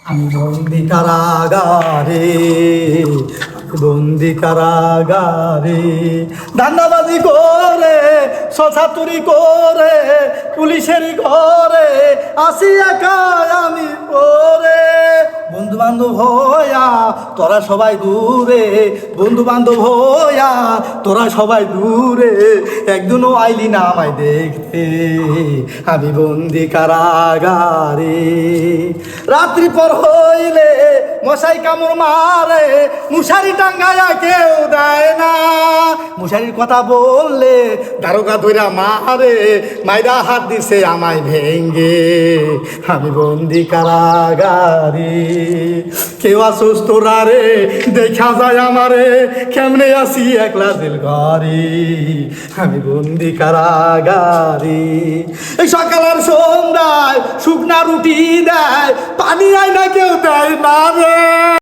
আমি বন্দি কারাগারে, বন্দি কারাগারে, ধান্দাবাজি করে, ছছাতুরি করে, পুলিশের ঘরে আসি একা আমি পরে। বন্ধু বান্ধব হইয়া তোরা সবাই দূরে, বন্ধু বান্ধব হইয়া তোরা সবাই দূরে, একদিনও আইলি না আমায় দেখতে। আমি বন্দি কারাগারে, রাত্রি পর হইলে মশাই কামড় মারে, মশারি টাঙ্গায়া কেউ দেয় না। মশারির কথা বললে দারোগা ধইরা মারে, মাইরা হাত দিছে আমায় ভেঙ্গে। আমি বন্দি কারাগারে, কেউ আসুস তোরা রে, দেখা যায় আমারে, কেমনে আসি একলা দিল ঘরে। আমি বন্দি কারাগারে, এই সকাল আর সন্ধ্যায় শুকনা রুটি দেয়, পানি আয় না কেউ দেয় না রে।